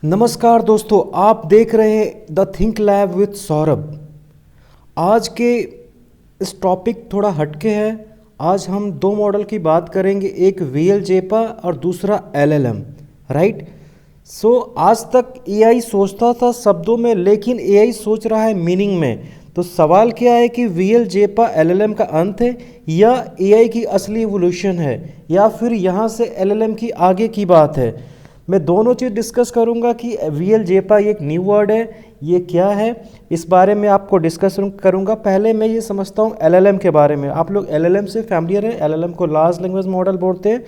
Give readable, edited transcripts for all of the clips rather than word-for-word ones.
नमस्कार दोस्तों, आप देख रहे हैं the think lab with Saurabh. आज के इस टॉपिक थोड़ा हटके है। आज हम दो मॉडल की बात करेंगे, एक VLJPA और दूसरा LLM। राइट। आज तक AI सोचता था शब्दों में, लेकिन AI सोच रहा है मीनिंग में। तो सवाल क्या है कि VLJPA LLM का अंत है या AI की असली इवोल्यूशन है, या फिर यहाँ से LLM की आगे की बात है। मैं दोनों चीज़ डिस्कस करूंगा कि VLJPA ये एक न्यू वर्ड है, ये क्या है, इस बारे में आपको डिस्कस करूंगा। पहले मैं ये समझता हूँ LLM के बारे में। आप लोग LLM से फैमिलियर हैं? LLM को लार्ज लैंग्वेज मॉडल बोलते हैं।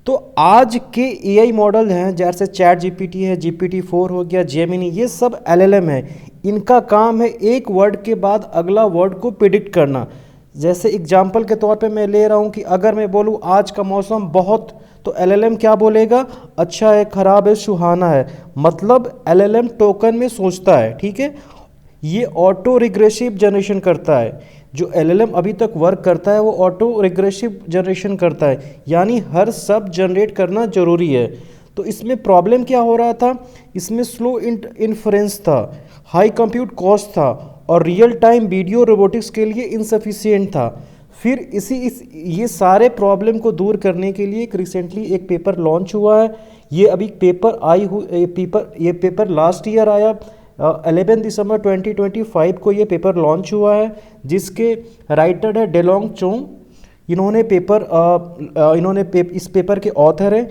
तो आज के AI मॉडल हैं, जैसे ChatGPT है, GPT-4 हो गया, जेमिनी, ये सब LLM है। इनका काम है एक वर्ड के बाद अगला वर्ड को प्रिडिक्ट करना। जैसे एग्जाम्पल के तौर पे मैं ले रहा हूँ कि अगर मैं बोलूँ आज का मौसम बहुत, तो LLM क्या बोलेगा? अच्छा है, खराब है, सुहाना है। मतलब LLM टोकन में सोचता है। ठीक है। ये ऑटो रिग्रेसिव जनरेशन करता है। जो LLM अभी तक वर्क करता है वो ऑटो रिग्रेसिव जनरेशन करता है, यानी हर सब जनरेट करना जरूरी है। तो इसमें प्रॉब्लम क्या हो रहा था? इसमें स्लो इन्फ्रेंस था, हाई कंप्यूट कॉस्ट था, और रियल टाइम वीडियो रोबोटिक्स के लिए इनसफिशियंट था। फिर ये सारे प्रॉब्लम को दूर करने के लिए एक रिसेंटली एक पेपर लॉन्च हुआ है। ये अभी ये पेपर लास्ट ईयर आया, 11 दिसंबर 2025 को ये पेपर लॉन्च हुआ है, जिसके राइटर है डेलोंग चोंग। इस पेपर के ऑथर हैं।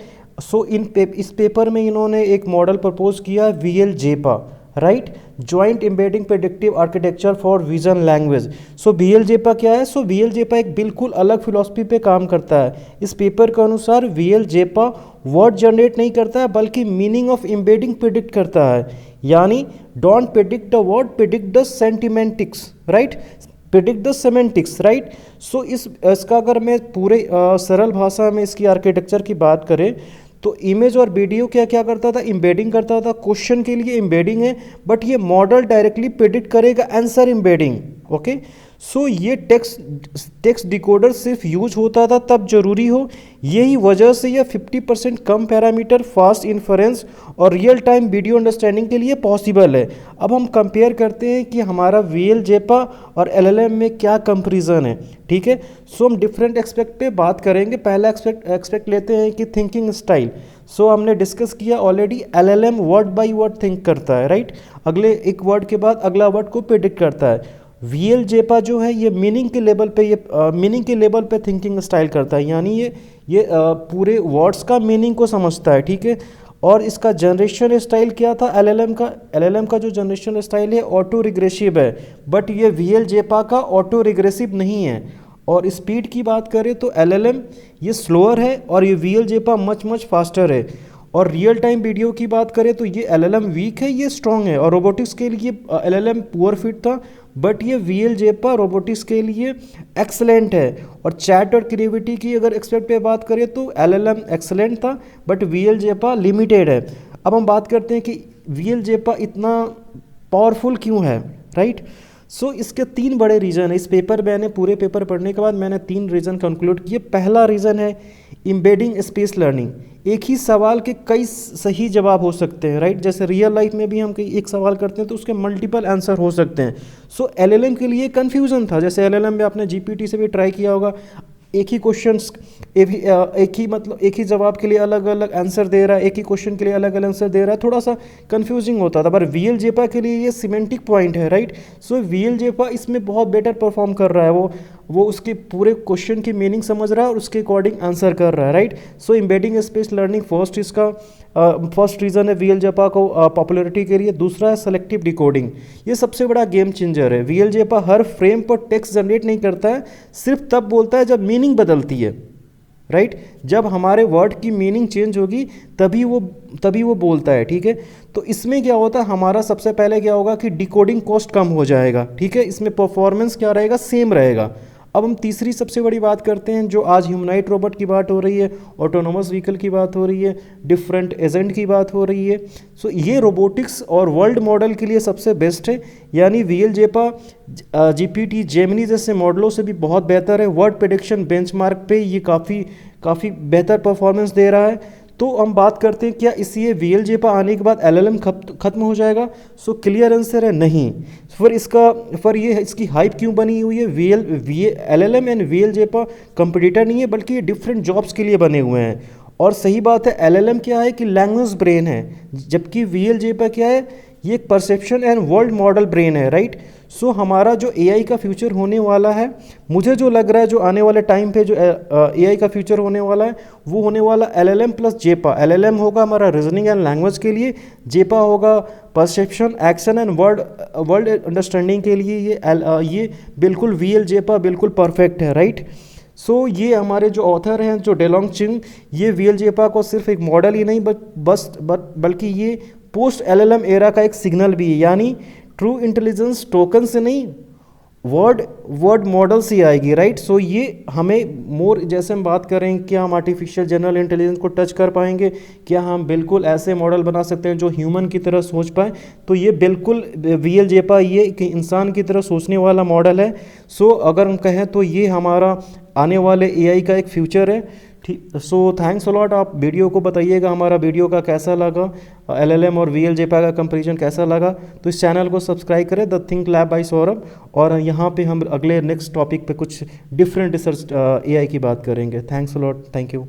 इस पेपर में इन्होंने एक मॉडल प्रपोज किया, VLJPA, right, joint embedding predictive architecture for vision language. VLJPA क्या है? VLJPA एक बिल्कुल अलग फिलॉसफी पे काम करता है। इस पेपर के अनुसार VLJPA वर्ड जनरेट नहीं करता है, बल्कि मीनिंग ऑफ एम्बेडिंग प्रिडिक्ट करता है। यानी don't predict the word, predict the sentimentics, right, predict the semantics, right. इसका अगर मैं पूरे सरल भाषा में इसकी आर्किटेक्चर की बात करें, तो इमेज और वीडियो क्या क्या करता था? एम्बेडिंग करता था। क्वेश्चन के लिए एम्बेडिंग है, बट ये मॉडल डायरेक्टली प्रिडिक्ट करेगा आंसर एम्बेडिंग। ओके। ये टेक्स्ट डिकोडर सिर्फ यूज होता था तब जरूरी हो। यही वजह से यह 50% कम पैरामीटर, फास्ट इन्फरेंस और रियल टाइम वीडियो अंडरस्टैंडिंग के लिए पॉसिबल है। अब हम कंपेयर करते हैं कि हमारा VLJPA और LLM में क्या कंपेरिजन है। ठीक है। हम डिफरेंट एक्सपेक्ट पे बात करेंगे। पहला एक्सपेक्ट लेते हैं कि थिंकिंग स्टाइल। हमने डिस्कस किया already, LLM word by word think करता है, राइट। अगले एक वर्ड के बाद अगला वर्ड को प्रिडिक्ट करता है। VLJPA जो है ये मीनिंग के लेवल पे थिंकिंग स्टाइल करता है, यानी ये पूरे वर्ड्स का मीनिंग को समझता है। ठीक है। और इसका जनरेशन स्टाइल क्या था LLM का जो जनरेशन स्टाइल है ऑटो रिग्रेसिव है, बट ये VLJPA का ऑटो रिग्रेसिव नहीं है। और स्पीड की बात करें तो LLM ये स्लोअर है और ये VLJPA मच फास्टर है। और रियल टाइम वीडियो की बात करें तो ये LLM वीक है, ये स्ट्रॉन्ग है। और रोबोटिक्स के लिए LLM पुअर फिट था, बट ये VLJPA रोबोटिक्स के लिए एक्सलेंट है। और चैट और क्रिएटिविटी की अगर एक्सपेक्ट पे बात करें तो LLM एक्सलेंट था, बट VLJPA लिमिटेड है। अब हम बात करते हैं कि VLJPA इतना पावरफुल क्यों है, राइट। इसके तीन बड़े रीज़न है। इस पेपर मैंने पूरे पेपर पढ़ने के बाद मैंने तीन रीज़न कंक्लूड किए। पहला रीज़न है एम्बेडिंग स्पेस लर्निंग। एक ही सवाल के कई सही जवाब हो सकते हैं, राइट। जैसे रियल लाइफ में भी हम कई एक सवाल करते हैं तो उसके मल्टीपल आंसर हो सकते हैं। LLM के लिए कन्फ्यूज़न था। जैसे LLM में आपने GPT से भी ट्राई किया होगा, एक ही क्वेश्चंस एक ही जवाब के लिए अलग अलग आंसर दे रहा है, एक ही क्वेश्चन के लिए अलग अलग आंसर दे रहा है, थोड़ा सा कंफ्यूजिंग होता था। पर VLJPA के लिए ये सिमेंटिक पॉइंट है, राइट। VLJPA इसमें बहुत बेटर परफॉर्म कर रहा है। वो उसके पूरे क्वेश्चन की मीनिंग समझ रहा है और उसके अकॉर्डिंग आंसर कर रहा है, right. Embedding space learning first reason है VLJPA को पॉपुलरिटी के लिए। दूसरा है सेलेक्टिव डिकोडिंग। ये सबसे बड़ा गेम चेंजर है। VLJPA हर फ्रेम पर टेक्स्ट जनरेट नहीं करता है, सिर्फ तब बोलता है जब मीनिंग बदलती है, राइट। जब हमारे वर्ड की मीनिंग चेंज होगी तभी वो बोलता है। ठीक है। तो इसमें क्या होता है, हमारा सबसे पहले क्या होगा कि डिकोडिंग कॉस्ट कम हो जाएगा। ठीक है। इसमें परफॉर्मेंस क्या रहेगा? सेम रहेगा। अब हम तीसरी सबसे बड़ी बात करते हैं, जो आज ह्यूमनॉइड रोबोट की बात हो रही है, ऑटोनोमस व्हीकल की बात हो रही है, डिफरेंट एजेंट की बात हो रही है। ये रोबोटिक्स और वर्ल्ड मॉडल के लिए सबसे बेस्ट है। यानी VLJPA GPT, जेमिनी जैसे मॉडलों से भी बहुत बेहतर है। वर्ड प्रेडिक्शन बेंचमार्क पे ये काफ़ी बेहतर परफॉर्मेंस दे रहा है। तो हम बात करते हैं क्या इस ये वी एल जेपा आने के बाद एल एल एम खत्म हो जाएगा? सो क्लियर आंसर है नहीं। फिर ये इसकी हाइप क्यों बनी हुई है? V L L M and V L जेपा कंपटीटर नहीं है, बल्कि ये डिफरेंट जॉब्स के लिए बने हुए हैं। और सही बात है, एल एल एम क्या है कि लैंग्वेज ब्रेन है, जबकि वी एल जेपा क्या है, ये एक perception and world model brain है, राइट। सो हमारा जो एआई का फ्यूचर होने वाला है, मुझे जो लग रहा है जो आने वाले टाइम पे जो एआई का फ्यूचर होने वाला है वो होने वाला एलएलएम प्लस जेपा। एलएलएम होगा हमारा रीजनिंग एंड लैंग्वेज के लिए, जेपा होगा perception, action and world understanding के लिए। ये बिल्कुल वीएल जेपा बिल्कुल परफेक्ट है, राइट। सो ये हमारे जो ऑथर हैं जो डेलोंग चिंग, ये वीएल जेपा को सिर्फ एक मॉडल ही नहीं बल्कि ये पोस्ट एलएलएम एरा का एक सिग्नल भी है, यानी ट्रू इंटेलिजेंस टोकन से नहीं वर्ड मॉडल से आएगी, राइट। सो ये हमें मोर, जैसे हम बात करें क्या हम आर्टिफिशियल जनरल इंटेलिजेंस को टच कर पाएंगे, क्या हम बिल्कुल ऐसे मॉडल बना सकते हैं जो ह्यूमन की तरह सोच पाए, तो ये बिल्कुल वीएल जेपा ये कि इंसान की तरह सोचने वाला मॉडल है। सो अगर हम कहें तो ये हमारा आने वाले एआई का एक फ्यूचर है, ठीक। So thanks a lot. आप वीडियो को बताइएगा हमारा वीडियो का कैसा लगा, एलएलएम और वीएल जेपा का कंपैरिजन कैसा लगा। तो इस चैनल को सब्सक्राइब करें, the think lab by Saurabh. और यहाँ पे हम अगले नेक्स्ट टॉपिक पे कुछ डिफरेंट रिसर्च एआई की बात करेंगे। Thanks a lot, thank you.